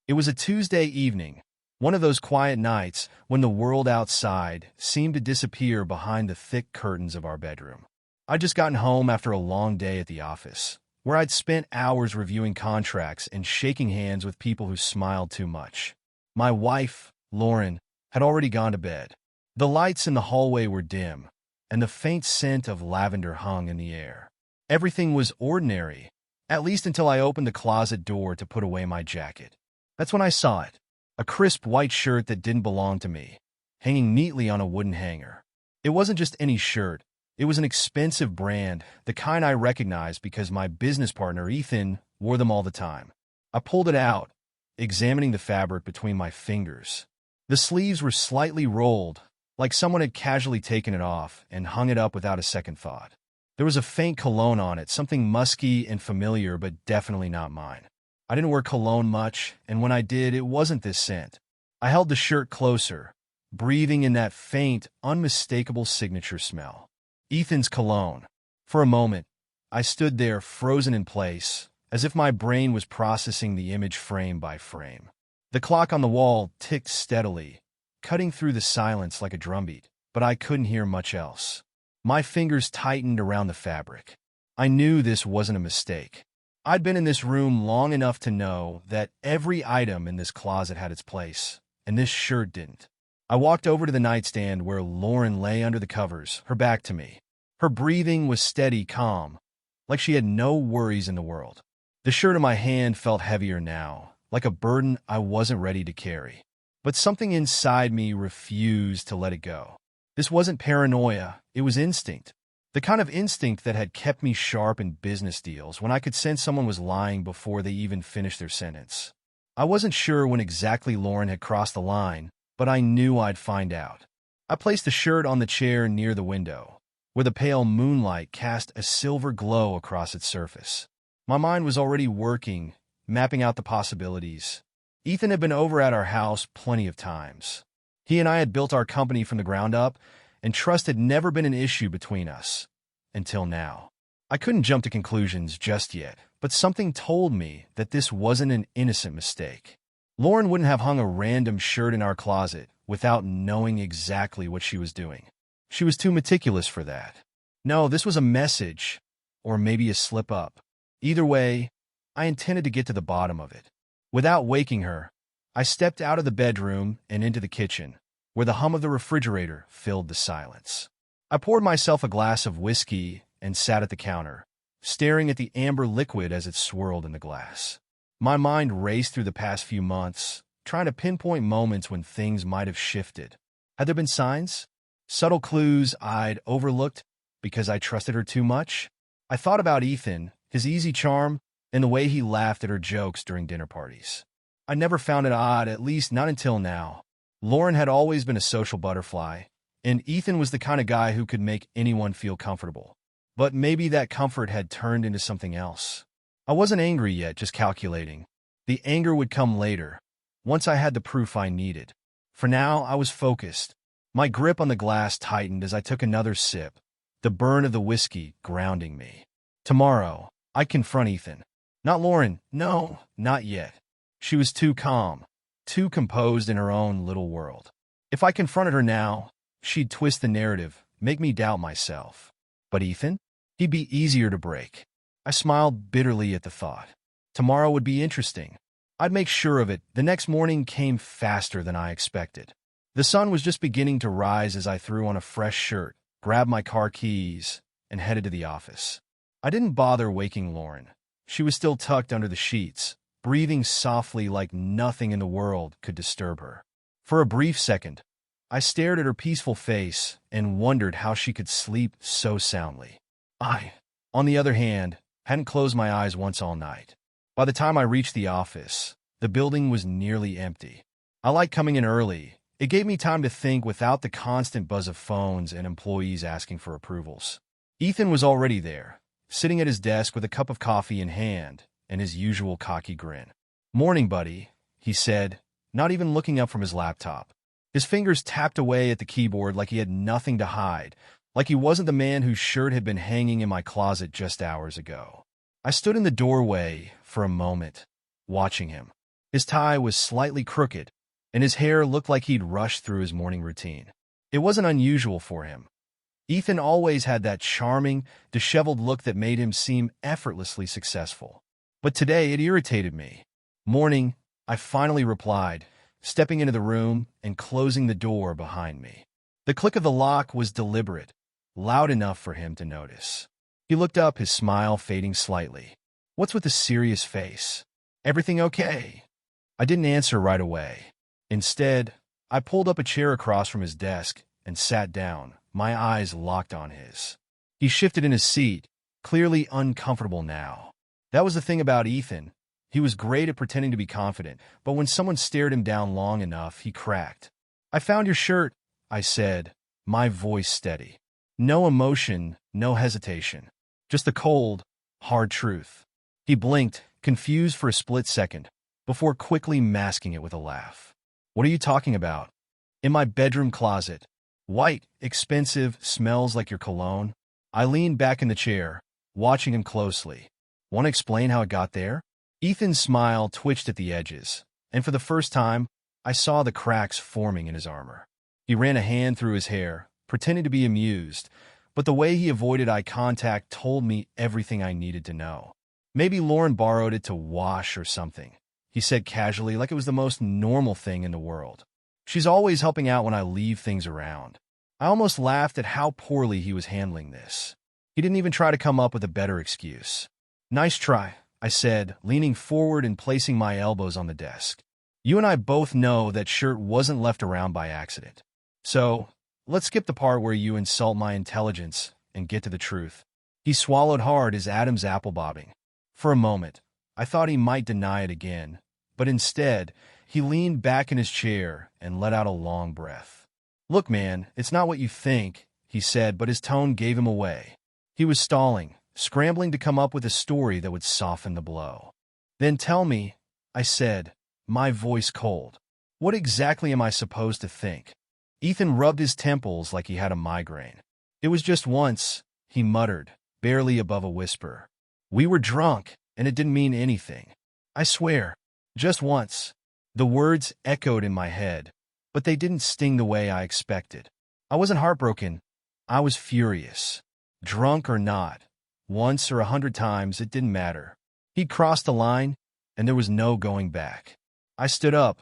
It was a Tuesday evening, one of those quiet nights when the world outside seemed to disappear behind the thick curtains of our bedroom. I'd just gotten home after a long day at the office, where I'd spent hours reviewing contracts and shaking hands with people who smiled too much. My wife, Lauren, had already gone to bed. The lights in the hallway were dim, and the faint scent of lavender hung in the air. Everything was ordinary, at least until I opened the closet door to put away my jacket. That's when I saw it, a crisp white shirt that didn't belong to me, hanging neatly on a wooden hanger. It wasn't just any shirt. It was an expensive brand, the kind I recognized because my business partner, Ethan, wore them all the time. I pulled it out, examining the fabric between my fingers. The sleeves were slightly rolled, like someone had casually taken it off and hung it up without a second thought. There was a faint cologne on it, something musky and familiar, but definitely not mine. I didn't wear cologne much, and when I did, it wasn't this scent. I held the shirt closer, breathing in that faint, unmistakable signature smell. Ethan's cologne. For a moment, I stood there frozen in place, as if my brain was processing the image frame by frame. The clock on the wall ticked steadily, cutting through the silence like a drumbeat, but I couldn't hear much else. My fingers tightened around the fabric. I knew this wasn't a mistake. I'd been in this room long enough to know that every item in this closet had its place, and this shirt didn't. I walked over to the nightstand where Lauren lay under the covers, her back to me. Her breathing was steady, calm, like she had no worries in the world. The shirt in my hand felt heavier now, like a burden I wasn't ready to carry. But something inside me refused to let it go. This wasn't paranoia, it was instinct. The kind of instinct that had kept me sharp in business deals when I could sense someone was lying before they even finished their sentence. I wasn't sure when exactly Lauren had crossed the line, but I knew I'd find out. I placed the shirt on the chair near the window, where the pale moonlight cast a silver glow across its surface. My mind was already working, mapping out the possibilities. Ethan had been over at our house plenty of times. He and I had built our company from the ground up, and trust had never been an issue between us. Until now. I couldn't jump to conclusions just yet, but something told me that this wasn't an innocent mistake. Lauren wouldn't have hung a random shirt in our closet without knowing exactly what she was doing. She was too meticulous for that. No, this was a message, or maybe a slip-up. Either way, I intended to get to the bottom of it. Without waking her, I stepped out of the bedroom and into the kitchen, where the hum of the refrigerator filled the silence. I poured myself a glass of whiskey and sat at the counter, staring at the amber liquid as it swirled in the glass. My mind raced through the past few months, trying to pinpoint moments when things might have shifted. Had there been signs? Subtle clues I'd overlooked because I trusted her too much? I thought about Ethan, his easy charm, and the way he laughed at her jokes during dinner parties. I never found it odd, at least not until now. Lauren had always been a social butterfly, and Ethan was the kind of guy who could make anyone feel comfortable. But maybe that comfort had turned into something else. I wasn't angry yet, just calculating. The anger would come later, once I had the proof I needed. For now, I was focused. My grip on the glass tightened as I took another sip, the burn of the whiskey grounding me. Tomorrow, I'd confront Ethan. Not Lauren, no, not yet. She was too calm, too composed in her own little world. If I confronted her now, she'd twist the narrative, make me doubt myself. But Ethan? He'd be easier to break. I smiled bitterly at the thought. Tomorrow would be interesting. I'd make sure of it. The next morning came faster than I expected. The sun was just beginning to rise as I threw on a fresh shirt, grabbed my car keys, and headed to the office. I didn't bother waking Lauren. She was still tucked under the sheets, breathing softly like nothing in the world could disturb her. For a brief second, I stared at her peaceful face and wondered how she could sleep so soundly. I, on the other hand, hadn't closed my eyes once all night. By the time I reached the office, the building was nearly empty. I liked coming in early. It gave me time to think without the constant buzz of phones and employees asking for approvals. Ethan was already there, sitting at his desk with a cup of coffee in hand and his usual cocky grin. "Morning, buddy," he said, not even looking up from his laptop. His fingers tapped away at the keyboard like he had nothing to hide, like he wasn't the man whose shirt had been hanging in my closet just hours ago. I stood in the doorway for a moment, watching him. His tie was slightly crooked, and his hair looked like he'd rushed through his morning routine. It wasn't unusual for him. Ethan always had that charming, disheveled look that made him seem effortlessly successful. But today it irritated me. "Morning," I finally replied, stepping into the room and closing the door behind me. The click of the lock was deliberate, loud enough for him to notice. He looked up, his smile fading slightly. "What's with the serious face? Everything okay?" I didn't answer right away. Instead, I pulled up a chair across from his desk and sat down, my eyes locked on his. He shifted in his seat, clearly uncomfortable now. That was the thing about Ethan. He was great at pretending to be confident, but when someone stared him down long enough, he cracked. "I found your shirt," I said, my voice steady. No emotion, no hesitation. Just the cold, hard truth. He blinked, confused for a split second, before quickly masking it with a laugh. "What are you talking about?" "In my bedroom closet. White, expensive, smells like your cologne." I leaned back in the chair, watching him closely. "Want to explain how it got there?" Ethan's smile twitched at the edges, and for the first time, I saw the cracks forming in his armor. He ran a hand through his hair, pretending to be amused, but the way he avoided eye contact told me everything I needed to know. "Maybe Lauren borrowed it to wash or something," he said casually, like it was the most normal thing in the world. "She's always helping out when I leave things around." I almost laughed at how poorly he was handling this. He didn't even try to come up with a better excuse. "Nice try," I said, leaning forward and placing my elbows on the desk. "You and I both know that shirt wasn't left around by accident. So, let's skip the part where you insult my intelligence and get to the truth." He swallowed hard, his Adam's apple bobbing. For a moment, I thought he might deny it again, but instead, he leaned back in his chair and let out a long breath. "Look, man, it's not what you think," he said, but his tone gave him away. He was stalling, scrambling to come up with a story that would soften the blow. "Then tell me," I said, my voice cold. "What exactly am I supposed to think?" Ethan rubbed his temples like he had a migraine. "It was just once," he muttered, barely above a whisper. "We were drunk, and it didn't mean anything. I swear. Just once." The words echoed in my head, but they didn't sting the way I expected. I wasn't heartbroken. I was furious. Drunk or not, once or 100 times, it didn't matter. He'd crossed the line, and there was no going back. I stood up,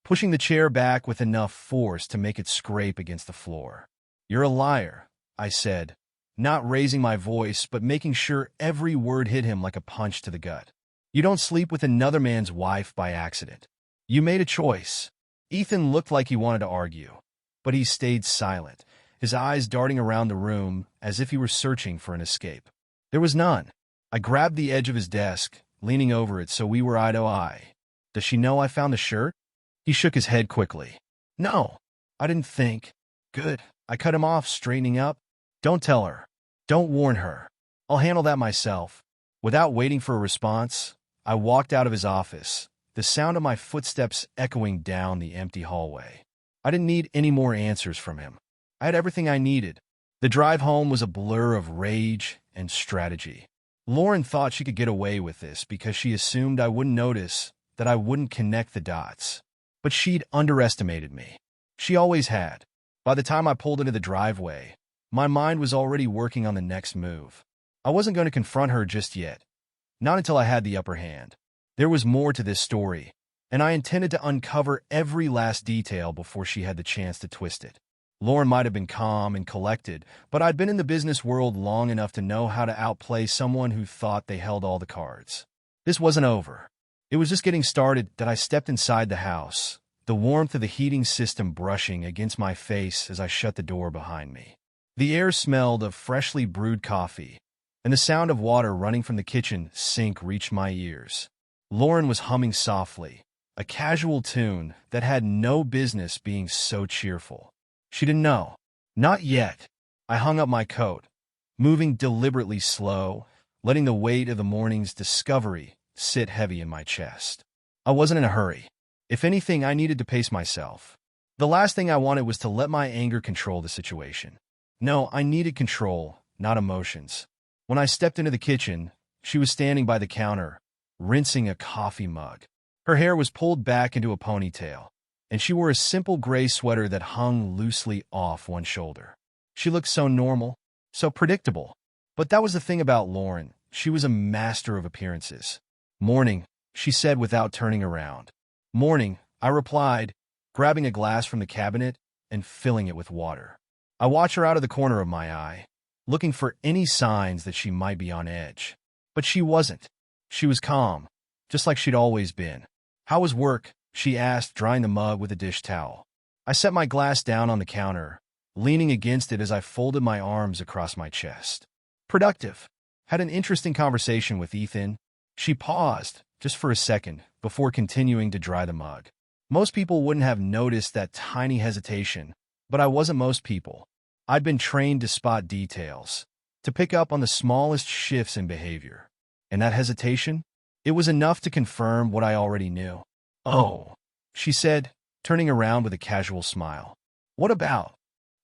pushing the chair back with enough force to make it scrape against the floor. "You're a liar," I said, not raising my voice but making sure every word hit him like a punch to the gut. "You don't sleep with another man's wife by accident. You made a choice." Ethan looked like he wanted to argue, but he stayed silent, his eyes darting around the room as if he were searching for an escape. There was none. I grabbed the edge of his desk, leaning over it so we were eye to eye. "Does she know I found the shirt?" He shook his head quickly. "No, I didn't think." "Good." I cut him off, straightening up. "Don't tell her. Don't warn her. I'll handle that myself." Without waiting for a response, I walked out of his office, the sound of my footsteps echoing down the empty hallway. I didn't need any more answers from him. I had everything I needed. The drive home was a blur of rage and strategy. Lauren thought she could get away with this because she assumed I wouldn't notice, that I wouldn't connect the dots. But she'd underestimated me. She always had. By the time I pulled into the driveway, my mind was already working on the next move. I wasn't going to confront her just yet. Not until I had the upper hand. There was more to this story, and I intended to uncover every last detail before she had the chance to twist it. Lauren might have been calm and collected, but I'd been in the business world long enough to know how to outplay someone who thought they held all the cards. This wasn't over. It was just getting started that I stepped inside the house, the warmth of the heating system brushing against my face as I shut the door behind me. The air smelled of freshly brewed coffee, and the sound of water running from the kitchen sink reached my ears. Lauren was humming softly, a casual tune that had no business being so cheerful. She didn't know. Not yet. I hung up my coat, moving deliberately slow, letting the weight of the morning's discovery sit heavy in my chest. I wasn't in a hurry. If anything, I needed to pace myself. The last thing I wanted was to let my anger control the situation. No, I needed control, not emotions. When I stepped into the kitchen, she was standing by the counter, rinsing a coffee mug. Her hair was pulled back into a ponytail, and she wore a simple gray sweater that hung loosely off one shoulder. She looked so normal, so predictable. But that was the thing about Lauren. She was a master of appearances. "Morning," she said without turning around. "Morning," I replied, grabbing a glass from the cabinet and filling it with water. I watched her out of the corner of my eye, looking for any signs that she might be on edge. But she wasn't. She was calm, just like she'd always been. "How was work?" she asked, drying the mug with a dish towel. I set my glass down on the counter, leaning against it as I folded my arms across my chest. "Productive. Had an interesting conversation with Ethan." She paused, just for a second, before continuing to dry the mug. Most people wouldn't have noticed that tiny hesitation, but I wasn't most people. I'd been trained to spot details, to pick up on the smallest shifts in behavior. And that hesitation? It was enough to confirm what I already knew. "Oh," she said, turning around with a casual smile. "What about?"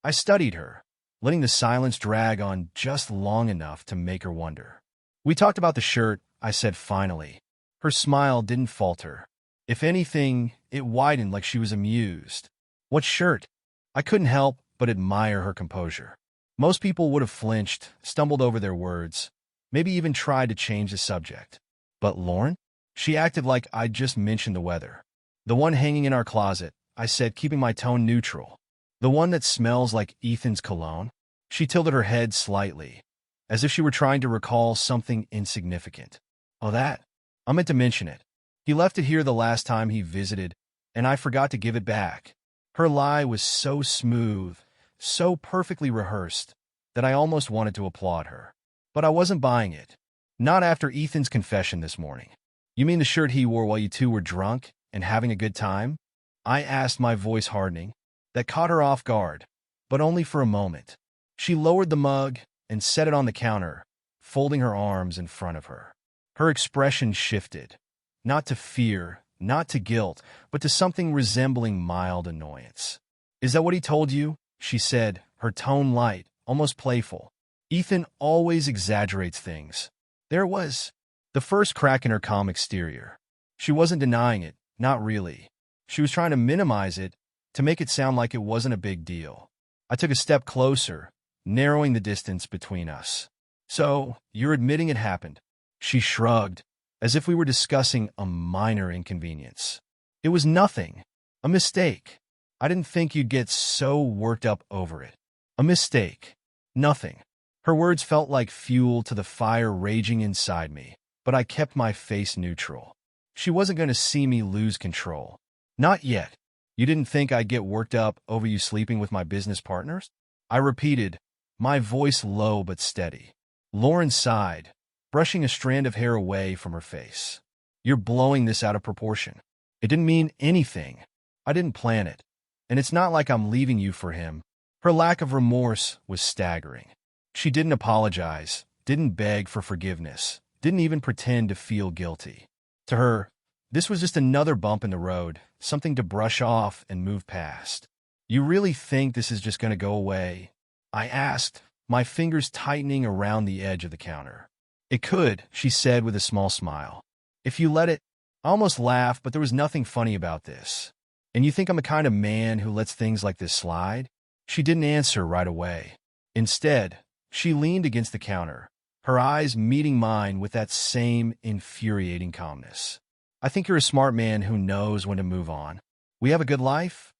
I studied her, letting the silence drag on just long enough to make her wonder. "We talked about the shirt," I said finally. Her smile didn't falter. If anything, it widened like she was amused. "What shirt?" I couldn't help but admire her composure. Most people would have flinched, stumbled over their words, maybe even tried to change the subject. But Lauren? She acted like I'd just mentioned the weather. "The one hanging in our closet," I said, keeping my tone neutral. "The one that smells like Ethan's cologne?" She tilted her head slightly, as if she were trying to recall something insignificant. "Oh, that? I meant to mention it. He left it here the last time he visited, and I forgot to give it back." Her lie was so smooth, so perfectly rehearsed, that I almost wanted to applaud her. But I wasn't buying it. Not after Ethan's confession this morning. "You mean the shirt he wore while you two were drunk and having a good time?" I asked, my voice hardening. That caught her off guard, but only for a moment. She lowered the mug and set it on the counter, folding her arms in front of her. Her expression shifted, not to fear, not to guilt, but to something resembling mild annoyance. "Is that what he told you?" she said, her tone light, almost playful. "Ethan always exaggerates things." There was the first crack in her calm exterior. She wasn't denying it, not really. She was trying to minimize it, to make it sound like it wasn't a big deal. I took a step closer, narrowing the distance between us. "So, you're admitting it happened?" She shrugged, as if we were discussing a minor inconvenience. "It was nothing. A mistake. I didn't think you'd get so worked up over it. A mistake. Nothing." Her words felt like fuel to the fire raging inside me, but I kept my face neutral. She wasn't going to see me lose control. "Not yet. You didn't think I'd get worked up over you sleeping with my business partners?" I repeated, my voice low but steady. Lauren sighed, brushing a strand of hair away from her face. "You're blowing this out of proportion. It didn't mean anything. I didn't plan it. And it's not like I'm leaving you for him." Her lack of remorse was staggering. She didn't apologize, didn't beg for forgiveness, didn't even pretend to feel guilty. To her, this was just another bump in the road, something to brush off and move past. "You really think this is just going to go away?" I asked, my fingers tightening around the edge of the counter. "It could," she said with a small smile. "If you let it." I almost laughed, but there was nothing funny about this. "And you think I'm the kind of man who lets things like this slide?" She didn't answer right away. Instead, she leaned against the counter, her eyes meeting mine with that same infuriating calmness. "I think you're a smart man who knows when to move on. We have a good life,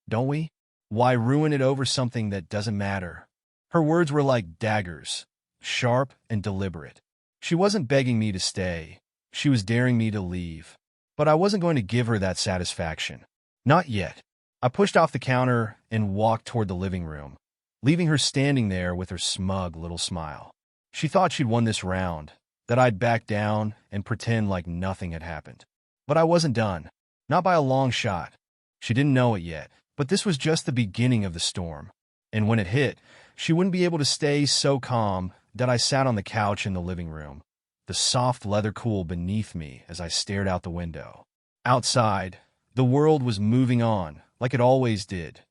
don't we? Why ruin it over something that doesn't matter?" Her words were like daggers, sharp and deliberate. She wasn't begging me to stay. She was daring me to leave. But I wasn't going to give her that satisfaction. Not yet. I pushed off the counter and walked toward the living room, leaving her standing there with her smug little smile. She thought she'd won this round, that I'd back down and pretend like nothing had happened. But I wasn't done. Not by a long shot. She didn't know it yet, but this was just the beginning of the storm. And when it hit, she wouldn't be able to stay so calm that I sat on the couch in the living room, the soft leather cool beneath me as I stared out the window. Outside, the world was moving on, like it always did.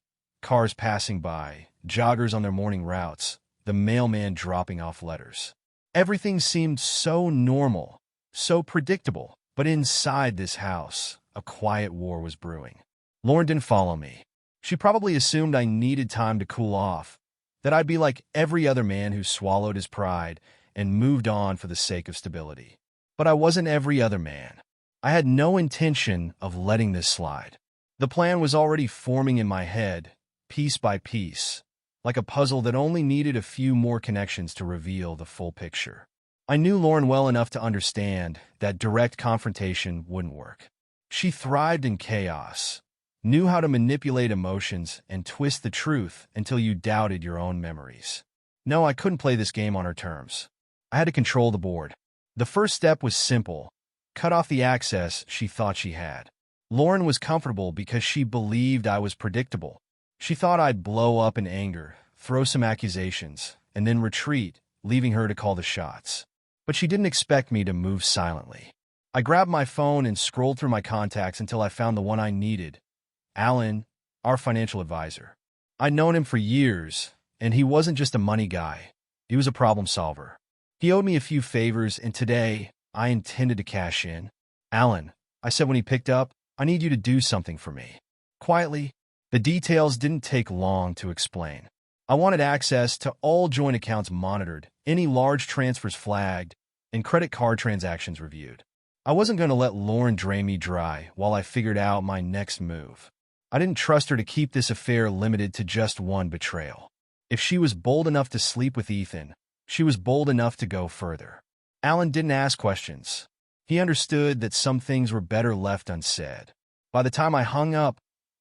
Cars passing by, joggers on their morning routes, the mailman dropping off letters. Everything seemed so normal, so predictable. But inside this house, a quiet war was brewing. Lauren didn't follow me. She probably assumed I needed time to cool off, that I'd be like every other man who swallowed his pride and moved on for the sake of stability. But I wasn't every other man. I had no intention of letting this slide. The plan was already forming in my head, piece by piece, like a puzzle that only needed a few more connections to reveal the full picture. I knew Lauren well enough to understand that direct confrontation wouldn't work. She thrived in chaos, knew how to manipulate emotions and twist the truth until you doubted your own memories. No, I couldn't play this game on her terms. I had to control the board. The first step was simple: cut off the access she thought she had. Lauren was comfortable because she believed I was predictable. She thought I'd blow up in anger, throw some accusations, and then retreat, leaving her to call the shots. But she didn't expect me to move silently. I grabbed my phone and scrolled through my contacts until I found the one I needed: Alan, our financial advisor. I'd known him for years, and he wasn't just a money guy. He was a problem solver. He owed me a few favors, and today I intended to cash in. "Alan," I said when he picked up, "I need you to do something for me." Quietly, the details didn't take long to explain. I wanted access to all joint accounts monitored, any large transfers flagged, and credit card transactions reviewed. I wasn't going to let Lauren drain me dry while I figured out my next move. I didn't trust her to keep this affair limited to just one betrayal. If she was bold enough to sleep with Ethan, she was bold enough to go further. Alan didn't ask questions. He understood that some things were better left unsaid. By the time I hung up,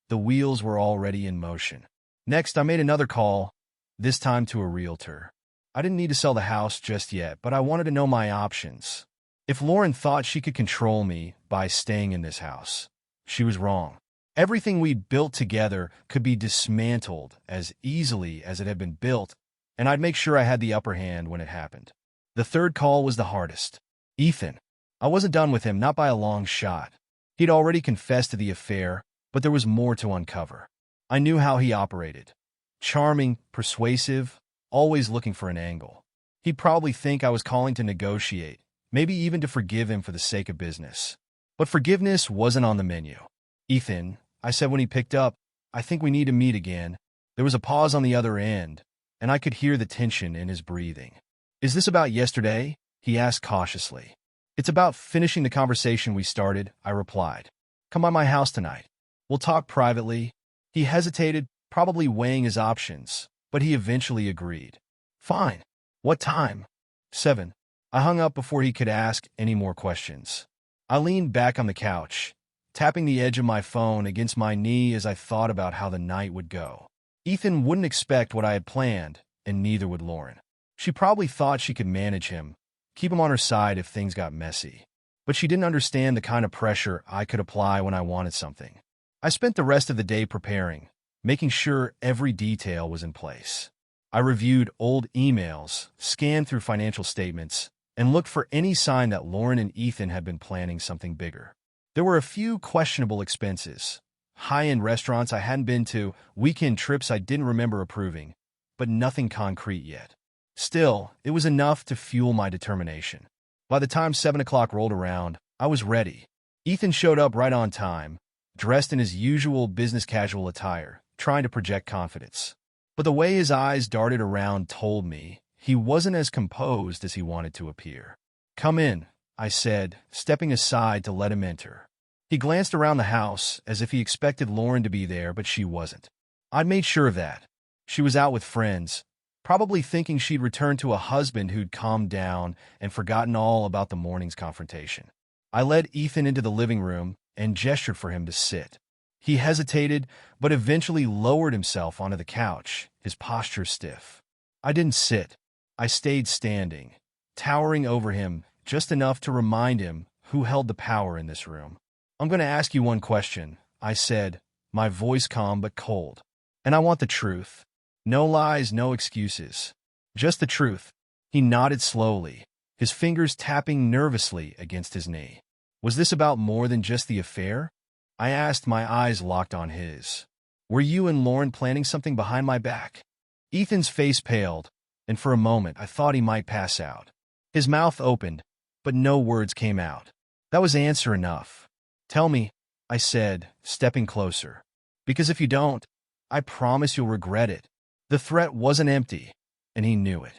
the wheels were already in motion. Next, I made another call, this time to a realtor. I didn't need to sell the house just yet, but I wanted to know my options. If Lauren thought she could control me by staying in this house, she was wrong. Everything we'd built together could be dismantled as easily as it had been built, and I'd make sure I had the upper hand when it happened. The third call was the hardest. Ethan. I wasn't done with him, not by a long shot. He'd already confessed to the affair, but there was more to uncover. I knew how he operated. Charming, persuasive, always looking for an angle. He'd probably think I was calling to negotiate, maybe even to forgive him for the sake of business. But forgiveness wasn't on the menu. "Ethan," I said when he picked up, "I think we need to meet again." There was a pause on the other end, and I could hear the tension in his breathing. "Is this about yesterday?" he asked cautiously. "It's about finishing the conversation we started," I replied. "Come by my house tonight. We'll talk privately." He hesitated, probably weighing his options, but he eventually agreed. "Fine. What time?" 7. I hung up before he could ask any more questions. I leaned back on the couch, tapping the edge of my phone against my knee as I thought about how the night would go. Ethan wouldn't expect what I had planned, and neither would Lauren. She probably thought she could manage him, keep him on her side if things got messy. But she didn't understand the kind of pressure I could apply when I wanted something. I spent the rest of the day preparing, making sure every detail was in place. I reviewed old emails, scanned through financial statements, and looked for any sign that Lauren and Ethan had been planning something bigger. There were a few questionable expenses, high-end restaurants I hadn't been to, weekend trips I didn't remember approving, but nothing concrete yet. Still, it was enough to fuel my determination. By the time 7 o'clock rolled around, I was ready. Ethan showed up right on time, dressed in his usual business-casual attire, trying to project confidence. But the way his eyes darted around told me he wasn't as composed as he wanted to appear. "Come in," I said, stepping aside to let him enter. He glanced around the house as if he expected Lauren to be there, but she wasn't. I'd made sure of that. She was out with friends, probably thinking she'd returned to a husband who'd calmed down and forgotten all about the morning's confrontation. I led Ethan into the living room and gestured for him to sit. He hesitated, but eventually lowered himself onto the couch, his posture stiff. I didn't sit. I stayed standing, towering over him just enough to remind him who held the power in this room. "I'm going to ask you one question," I said, my voice calm but cold. "And I want the truth. No lies, no excuses. Just the truth." He nodded slowly, his fingers tapping nervously against his knee. "Was this about more than just the affair?" I asked, my eyes locked on his. "Were you and Lauren planning something behind my back?" Ethan's face paled, and for a moment I thought he might pass out. His mouth opened, but no words came out. That was answer enough. "Tell me," I said, stepping closer. Because if you don't, I promise you'll regret it. The threat wasn't empty, and he knew it.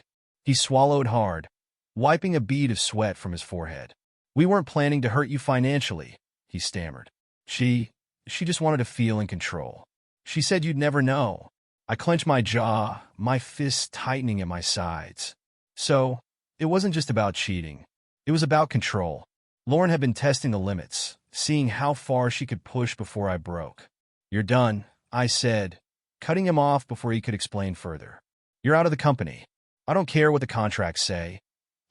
He swallowed hard, wiping a bead of sweat from his forehead. We weren't planning to hurt you financially, he stammered. She just wanted to feel in control. She said you'd never know. I clenched my jaw, my fists tightening at my sides. So, it wasn't just about cheating. It was about control. Lauren had been testing the limits, seeing how far she could push before I broke. You're done, I said, cutting him off before he could explain further. You're out of the company. I don't care what the contracts say.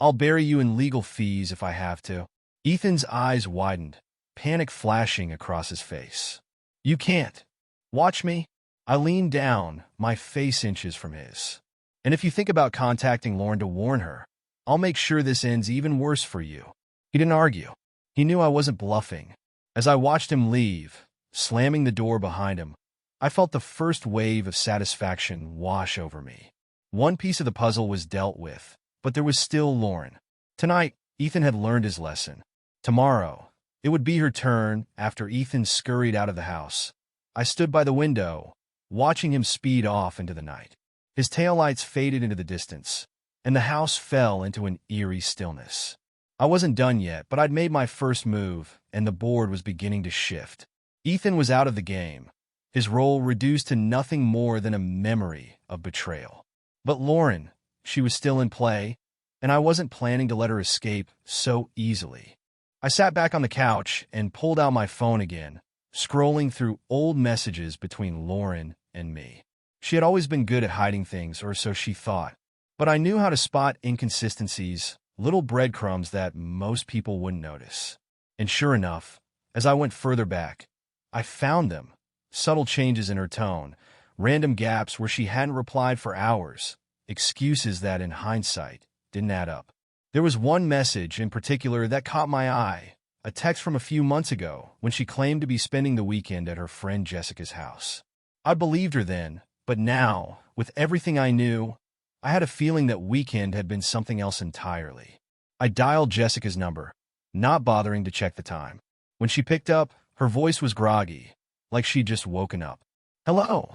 I'll bury you in legal fees if I have to. Ethan's eyes widened, panic flashing across his face. You can't. Watch me. I leaned down, my face inches from his. And if you think about contacting Lauren to warn her, I'll make sure this ends even worse for you. He didn't argue. He knew I wasn't bluffing. As I watched him leave, slamming the door behind him, I felt the first wave of satisfaction wash over me. One piece of the puzzle was dealt with, but there was still Lauren. Tonight, Ethan had learned his lesson. Tomorrow, it would be her turn after Ethan scurried out of the house. I stood by the window, watching him speed off into the night. His taillights faded into the distance, and the house fell into an eerie stillness. I wasn't done yet, but I'd made my first move, and the board was beginning to shift. Ethan was out of the game, his role reduced to nothing more than a memory of betrayal. But Lauren, she was still in play, and I wasn't planning to let her escape so easily. I sat back on the couch and pulled out my phone again, scrolling through old messages between Lauren and me. She had always been good at hiding things, or so she thought. But I knew how to spot inconsistencies, little breadcrumbs that most people wouldn't notice. And sure enough, as I went further back, I found them. Subtle changes in her tone, random gaps where she hadn't replied for hours, excuses that in hindsight didn't add up. There was one message in particular that caught my eye, a text from a few months ago when she claimed to be spending the weekend at her friend Jessica's house. I believed her then, but now, with everything I knew, I had a feeling that weekend had been something else entirely. I dialed Jessica's number, not bothering to check the time. When she picked up, her voice was groggy, like she'd just woken up. Hello,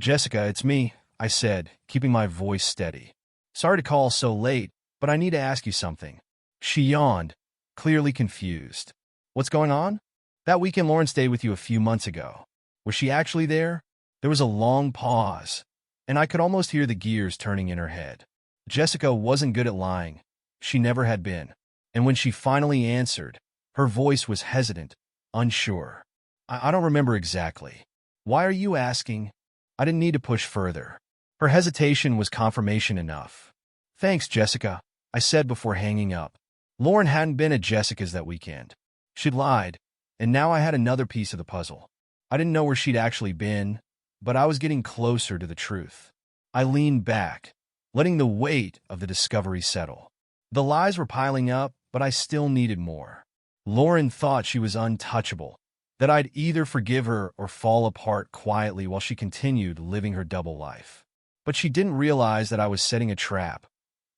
Jessica, it's me, I said, keeping my voice steady. Sorry to call so late, but I need to ask you something. She yawned, clearly confused. What's going on? That weekend Lauren stayed with you a few months ago. Was she actually there? There was a long pause, and I could almost hear the gears turning in her head. Jessica wasn't good at lying. She never had been. And when she finally answered, her voice was hesitant, unsure. I don't remember exactly. Why are you asking? I didn't need to push further. Her hesitation was confirmation enough. Thanks, Jessica, I said before hanging up. Lauren hadn't been at Jessica's that weekend. She'd lied, and now I had another piece of the puzzle. I didn't know where she'd actually been, but I was getting closer to the truth. I leaned back, letting the weight of the discovery settle. The lies were piling up, but I still needed more. Lauren thought she was untouchable, that I'd either forgive her or fall apart quietly while she continued living her double life. But she didn't realize that I was setting a trap,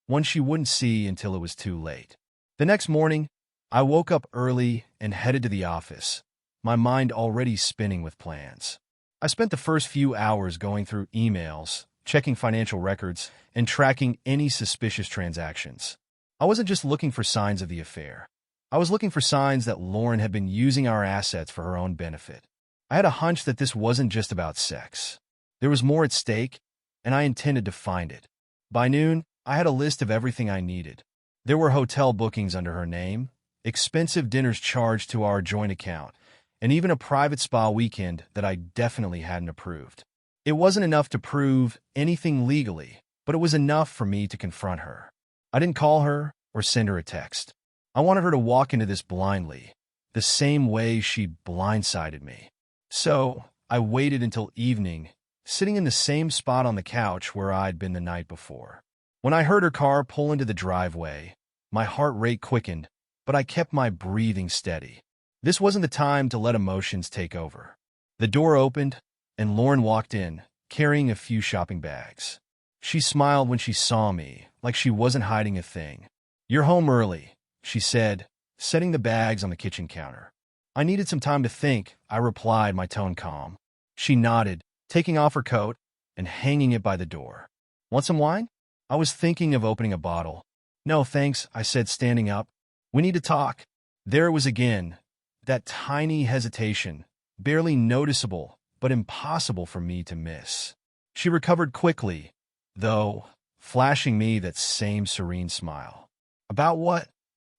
one she wouldn't see until it was too late. The next morning, I woke up early and headed to the office, my mind already spinning with plans. I spent the first few hours going through emails, checking financial records, and tracking any suspicious transactions. I wasn't just looking for signs of the affair. I was looking for signs that Lauren had been using our assets for her own benefit. I had a hunch that this wasn't just about sex. There was more at stake, and I intended to find it. By noon, I had a list of everything I needed. There were hotel bookings under her name, expensive dinners charged to our joint account, and even a private spa weekend that I definitely hadn't approved. It wasn't enough to prove anything legally, but it was enough for me to confront her. I didn't call her or send her a text. I wanted her to walk into this blindly, the same way she blindsided me. So I waited until evening, sitting in the same spot on the couch where I'd been the night before. When I heard her car pull into the driveway, my heart rate quickened, but I kept my breathing steady. This wasn't the time to let emotions take over. The door opened, and Lauren walked in, carrying a few shopping bags. She smiled when she saw me, like she wasn't hiding a thing. You're home early, she said, setting the bags on the kitchen counter. I needed some time to think, I replied, my tone calm. She nodded, taking off her coat and hanging it by the door. Want some wine? I was thinking of opening a bottle. No, thanks, I said, standing up. We need to talk. There it was again, that tiny hesitation, barely noticeable, but impossible for me to miss. She recovered quickly, though, flashing me that same serene smile. About what?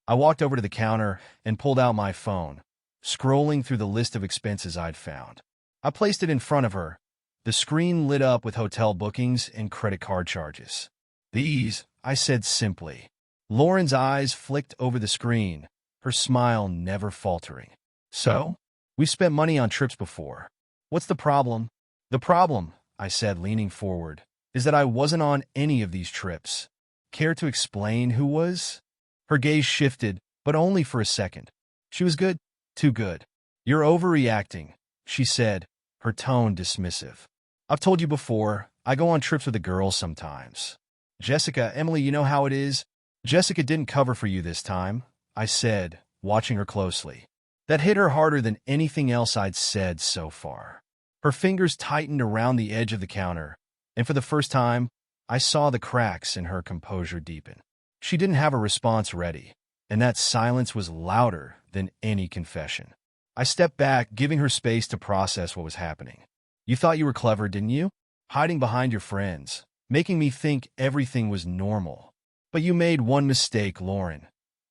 I walked over to the counter and pulled out my phone, scrolling through the list of expenses I'd found. I placed it in front of her. The screen lit up with hotel bookings and credit card charges. These, I said simply. Lauren's eyes flicked over the screen, her smile never faltering. So? We've spent money on trips before. What's the problem? The problem, I said, leaning forward, is that I wasn't on any of these trips. Care to explain who was? Her gaze shifted, but only for a second. She was good. Too good. You're overreacting, she said, her tone dismissive. I've told you before, I go on trips with the girls sometimes. Jessica, Emily, you know how it is. Jessica didn't cover for you this time, I said, watching her closely. That hit her harder than anything else I'd said so far. Her fingers tightened around the edge of the counter, and for the first time, I saw the cracks in her composure deepen. She didn't have a response ready, and that silence was louder than any confession. I stepped back, giving her space to process what was happening. You thought you were clever, didn't you? Hiding behind your friends, making me think everything was normal. But you made one mistake, Lauren.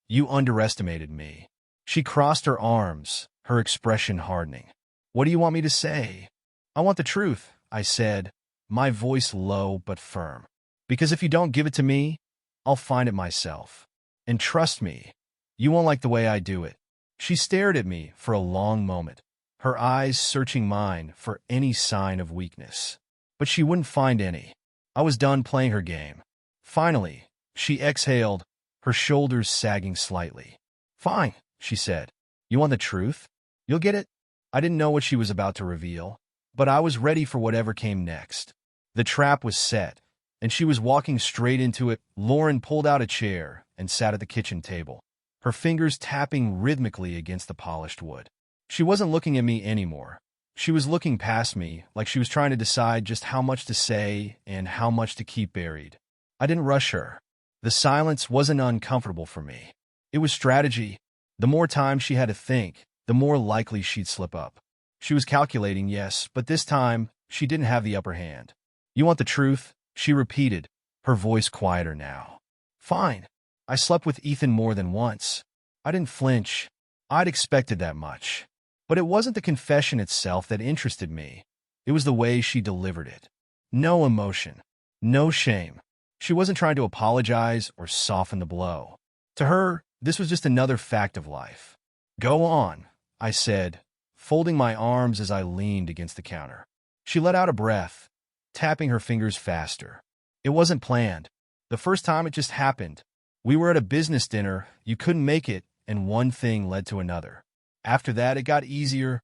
You underestimated me. She crossed her arms, her expression hardening. What do you want me to say? I want the truth, I said, my voice low but firm. Because if you don't give it to me, I'll find it myself. And trust me, you won't like the way I do it. She stared at me for a long moment, her eyes searching mine for any sign of weakness. But she wouldn't find any. I was done playing her game. Finally, she exhaled, her shoulders sagging slightly. Fine, she said. You want the truth? You'll get it? I didn't know what she was about to reveal, but I was ready for whatever came next. The trap was set, and she was walking straight into it. Lauren pulled out a chair and sat at the kitchen table, her fingers tapping rhythmically against the polished wood. She wasn't looking at me anymore. She was looking past me, like she was trying to decide just how much to say and how much to keep buried. I didn't rush her. The silence wasn't uncomfortable for me. It was strategy. The more time she had to think, the more likely she'd slip up. She was calculating, yes, but this time, she didn't have the upper hand. You want the truth? She repeated, her voice quieter now. Fine. I slept with Ethan more than once. I didn't flinch. I'd expected that much. But it wasn't the confession itself that interested me. It was the way she delivered it. No emotion. No shame. She wasn't trying to apologize or soften the blow. To her, this was just another fact of life. Go on, I said, folding my arms as I leaned against the counter. She let out a breath, tapping her fingers faster. It wasn't planned. The first time it just happened. We were at a business dinner, you couldn't make it, and one thing led to another. After that, it got easier.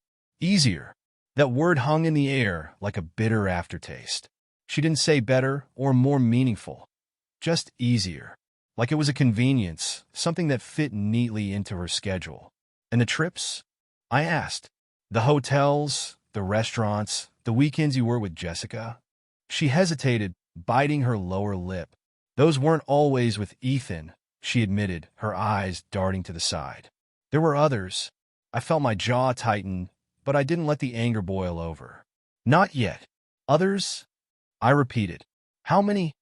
That word hung in the air like a bitter aftertaste. She didn't say better or more meaningful, just easier. Like it was a convenience, something that fit neatly into her schedule. And the trips? I asked. The hotels, the restaurants, the weekends you were with Jessica? She hesitated, biting her lower lip. Those weren't always with Ethan, she admitted, her eyes darting to the side. There were others. I felt my jaw tighten, but I didn't let the anger boil over. Not yet. Others? I repeated. How many?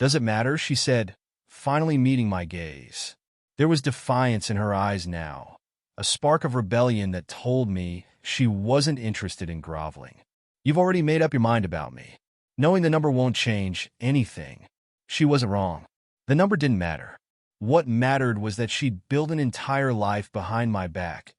Does it matter? She said, finally meeting my gaze. There was defiance in her eyes now, a spark of rebellion that told me she wasn't interested in groveling. You've already made up your mind about me. Knowing the number won't change anything. She wasn't wrong. The number didn't matter. What mattered was that she'd built an entire life behind my back.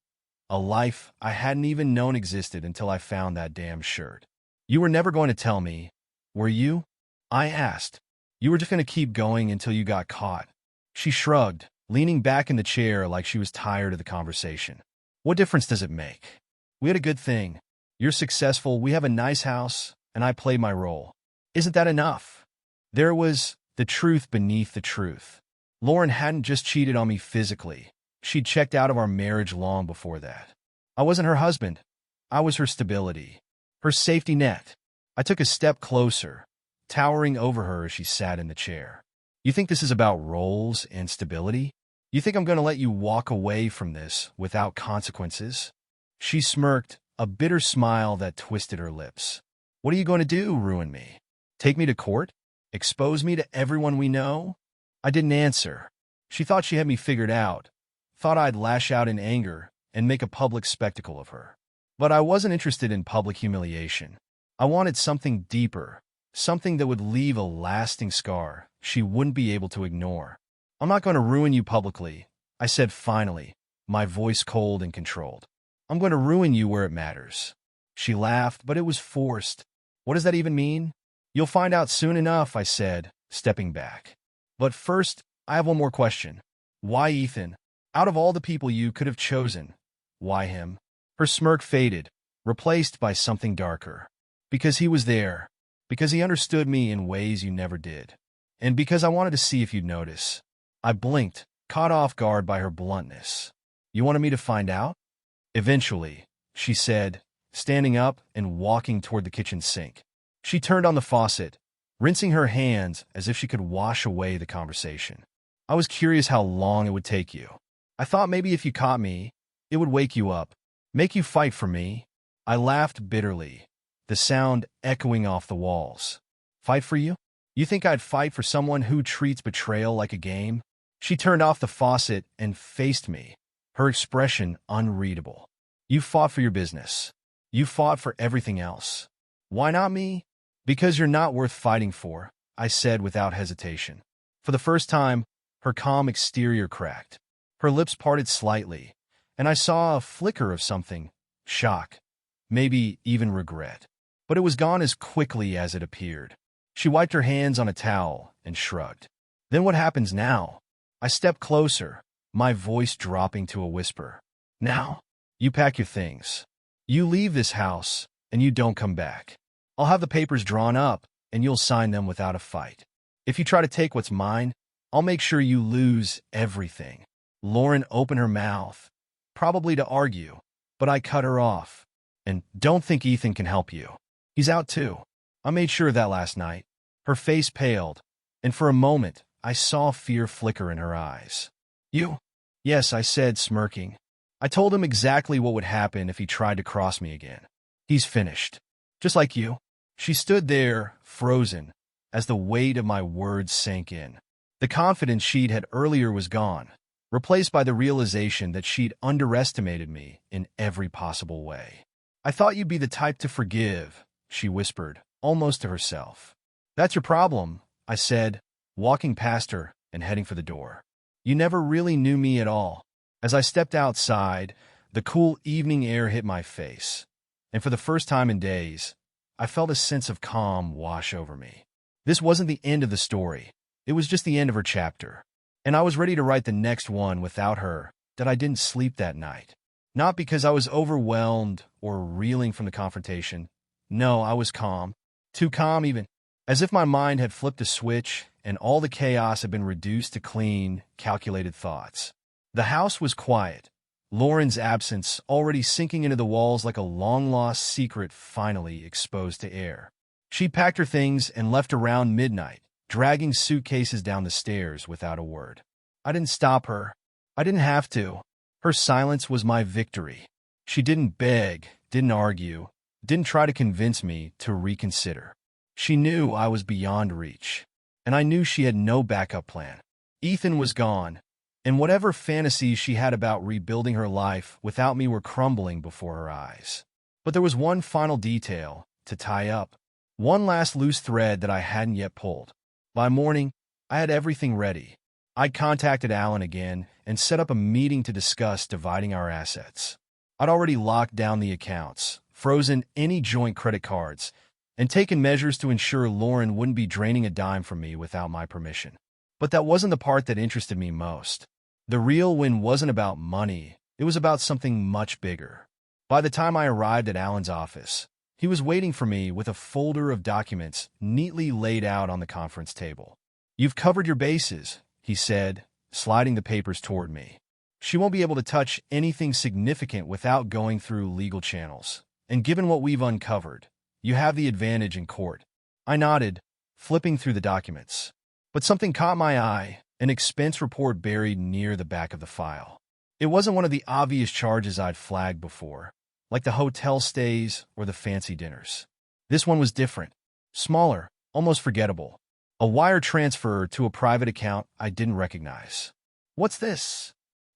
A life I hadn't even known existed until I found that damn shirt. You were never going to tell me, were you? I asked. You were just going to keep going until you got caught. She shrugged, leaning back in the chair like she was tired of the conversation. What difference does it make? We had a good thing. You're successful, we have a nice house, and I played my role. Isn't that enough? There was the truth beneath the truth. Lauren hadn't just cheated on me physically. She'd checked out of our marriage long before that. I wasn't her husband. I was her stability, her safety net. I took a step closer, towering over her as she sat in the chair. You think this is about roles and stability? You think I'm going to let you walk away from this without consequences? She smirked, a bitter smile that twisted her lips. What are you going to do, ruin me? Take me to court? Expose me to everyone we know? I didn't answer. She thought she had me figured out, thought I'd lash out in anger and make a public spectacle of her. But I wasn't interested in public humiliation. I wanted something deeper, something that would leave a lasting scar she wouldn't be able to ignore. I'm not going to ruin you publicly, I said finally, my voice cold and controlled. I'm going to ruin you where it matters. She laughed, but it was forced. What does that even mean? You'll find out soon enough, I said, stepping back. But first, I have one more question. Why Ethan? Out of all the people you could have chosen, why him? Her smirk faded, replaced by something darker. Because he was there. Because he understood me in ways you never did. And because I wanted to see if you'd notice. I blinked, caught off guard by her bluntness. You wanted me to find out? Eventually, she said, standing up and walking toward the kitchen sink. She turned on the faucet, rinsing her hands as if she could wash away the conversation. I was curious how long it would take you. I thought maybe if you caught me, it would wake you up, make you fight for me. I laughed bitterly, the sound echoing off the walls. Fight for you? You think I'd fight for someone who treats betrayal like a game? She turned off the faucet and faced me, her expression unreadable. You fought for your business. You fought for everything else. Why not me? Because you're not worth fighting for, I said without hesitation. For the first time, her calm exterior cracked. Her lips parted slightly, and I saw a flicker of something, shock, maybe even regret. But it was gone as quickly as it appeared. She wiped her hands on a towel and shrugged. Then what happens now? I stepped closer, my voice dropping to a whisper. Now, you pack your things. You leave this house, and you don't come back. I'll have the papers drawn up, and you'll sign them without a fight. If you try to take what's mine, I'll make sure you lose everything. Lauren opened her mouth, probably to argue, but I cut her off. And don't think Ethan can help you. He's out too. I made sure of that last night. Her face paled, and for a moment, I saw fear flicker in her eyes. You? Yes, I said, smirking. I told him exactly what would happen if he tried to cross me again. He's finished. Just like you. She stood there, frozen, as the weight of my words sank in. The confidence she'd had earlier was gone, replaced by the realization that she'd underestimated me in every possible way. I thought you'd be the type to forgive, she whispered, almost to herself. That's your problem, I said, walking past her and heading for the door. You never really knew me at all. As I stepped outside, the cool evening air hit my face, and for the first time in days, I felt a sense of calm wash over me. This wasn't the end of the story. It was just the end of her chapter. And I was ready to write the next one without her, that I didn't sleep that night. Not because I was overwhelmed or reeling from the confrontation. No, I was calm. Too calm even. As if my mind had flipped a switch and all the chaos had been reduced to clean, calculated thoughts. The house was quiet. Lauren's absence already sinking into the walls like a long-lost secret finally exposed to air. She packed her things and left around midnight, dragging suitcases down the stairs without a word. I didn't stop her. I didn't have to. Her silence was my victory. She didn't beg, didn't argue, didn't try to convince me to reconsider. She knew I was beyond reach, and I knew she had no backup plan. Ethan was gone, and whatever fantasies she had about rebuilding her life without me were crumbling before her eyes. But there was one final detail to tie up, one last loose thread that I hadn't yet pulled. By morning, I had everything ready. I'd contacted Alan again and set up a meeting to discuss dividing our assets. I'd already locked down the accounts, frozen any joint credit cards, and taken measures to ensure Lauren wouldn't be draining a dime from me without my permission. But that wasn't the part that interested me most. The real win wasn't about money, it was about something much bigger. By the time I arrived at Alan's office, he was waiting for me with a folder of documents neatly laid out on the conference table. You've covered your bases, he said, sliding the papers toward me. She won't be able to touch anything significant without going through legal channels. And given what we've uncovered, you have the advantage in court. I nodded, flipping through the documents. But something caught my eye, an expense report buried near the back of the file. It wasn't one of the obvious charges I'd flagged before, like the hotel stays or the fancy dinners. This one was different, smaller, almost forgettable. A wire transfer to a private account I didn't recognize. "What's this?"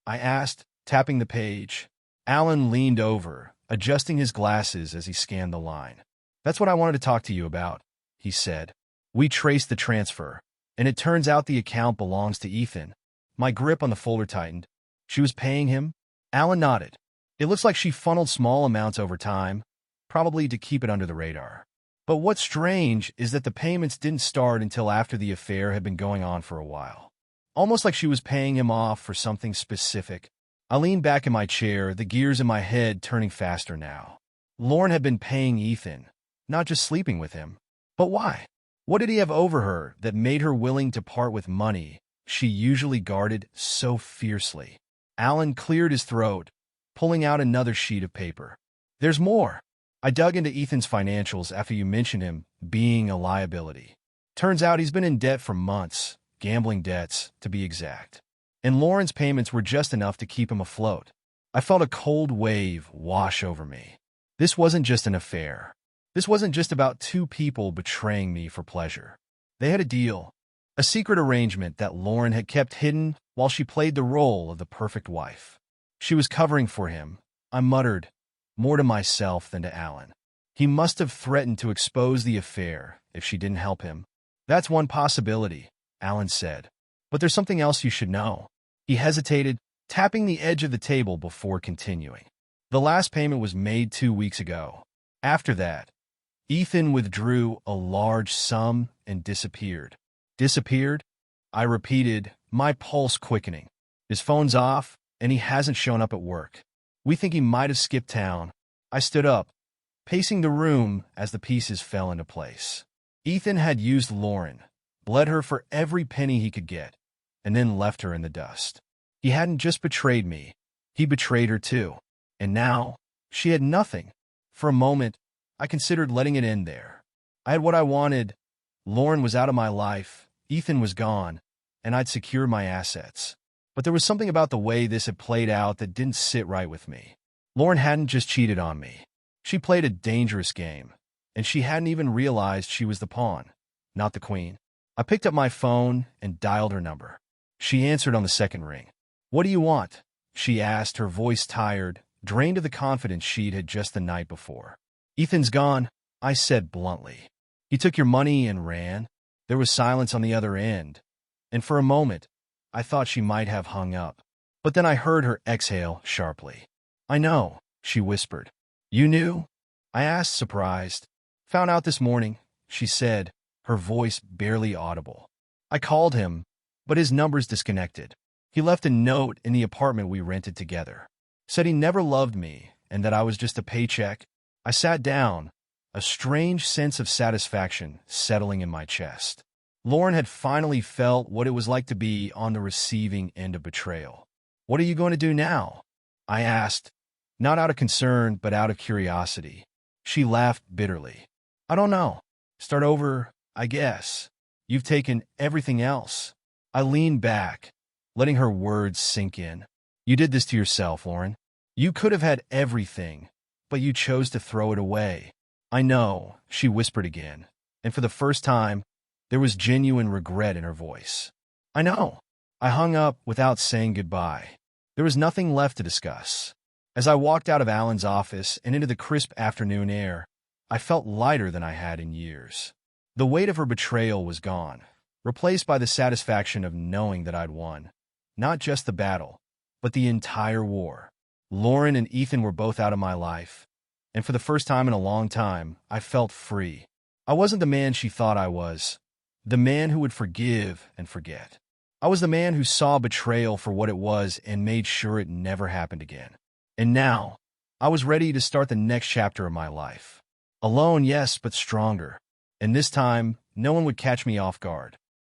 I asked, tapping the page. Alan leaned over, adjusting his glasses as he scanned the line. "That's what I wanted to talk to you about," he said. "We traced the transfer, and it turns out the account belongs to Ethan." My grip on the folder tightened. "She was paying him?" Alan nodded. "It looks like she funneled small amounts over time, probably to keep it under the radar. But what's strange is that the payments didn't start until after the affair had been going on for a while. Almost like she was paying him off for something specific." I leaned back in my chair, the gears in my head turning faster now. Lauren had been paying Ethan, not just sleeping with him. But why? What did he have over her that made her willing to part with money she usually guarded so fiercely? Alan cleared his throat, pulling out another sheet of paper. "There's more." I dug into Ethan's financials after you mentioned him being a liability. Turns out he's been in debt for months, gambling debts, to be exact. And Lauren's payments were just enough to keep him afloat. I felt a cold wave wash over me. This wasn't just an affair. This wasn't just about two people betraying me for pleasure. They had a deal, a secret arrangement that Lauren had kept hidden while she played the role of the perfect wife. She was covering for him, I muttered, more to myself than to Alan. He must have threatened to expose the affair if she didn't help him. "That's one possibility," Alan said. "But there's something else you should know." He hesitated, tapping the edge of the table before continuing. "The last payment was made 2 weeks ago. After that, Ethan withdrew a large sum and disappeared." "Disappeared?" I repeated, my pulse quickening. "His phone's off, and he hasn't shown up at work. We think he might have skipped town." I stood up, pacing the room as the pieces fell into place. Ethan had used Lauren, bled her for every penny he could get, and then left her in the dust. He hadn't just betrayed me, he betrayed her too. And now, she had nothing. For a moment, I considered letting it end there. I had what I wanted. Lauren was out of my life, Ethan was gone, and I'd secured my assets. But there was something about the way this had played out that didn't sit right with me. Lauren hadn't just cheated on me. She played a dangerous game, and she hadn't even realized she was the pawn, not the queen. I picked up my phone and dialed her number. She answered on the second ring. "What do you want?" she asked, her voice tired, drained of the confidence she'd had just the night before. "Ethan's gone," I said bluntly. "He took your money and ran." There was silence on the other end, and for a moment, I thought she might have hung up. But then I heard her exhale sharply. "I know," she whispered. "You knew?" I asked, surprised. "Found out this morning," she said, her voice barely audible. "I called him, but his number's disconnected. He left a note in the apartment we rented together. Said he never loved me and that I was just a paycheck." I sat down, a strange sense of satisfaction settling in my chest. Lauren had finally felt what it was like to be on the receiving end of betrayal. "What are you going to do now?" I asked, not out of concern, but out of curiosity. She laughed bitterly. "I don't know. Start over, I guess. You've taken everything else." I leaned back, letting her words sink in. "You did this to yourself, Lauren. You could have had everything, but you chose to throw it away." "I know," she whispered again, and for the first time, there was genuine regret in her voice. "I know." I hung up without saying goodbye. There was nothing left to discuss. As I walked out of Alan's office and into the crisp afternoon air, I felt lighter than I had in years. The weight of her betrayal was gone, replaced by the satisfaction of knowing that I'd won. Not just the battle, but the entire war. Lauren and Ethan were both out of my life, and for the first time in a long time, I felt free. I wasn't the man she thought I was, the man who would forgive and forget. I was the man who saw betrayal for what it was and made sure it never happened again. And now, I was ready to start the next chapter of my life. Alone, yes, but stronger. And this time, no one would catch me off guard.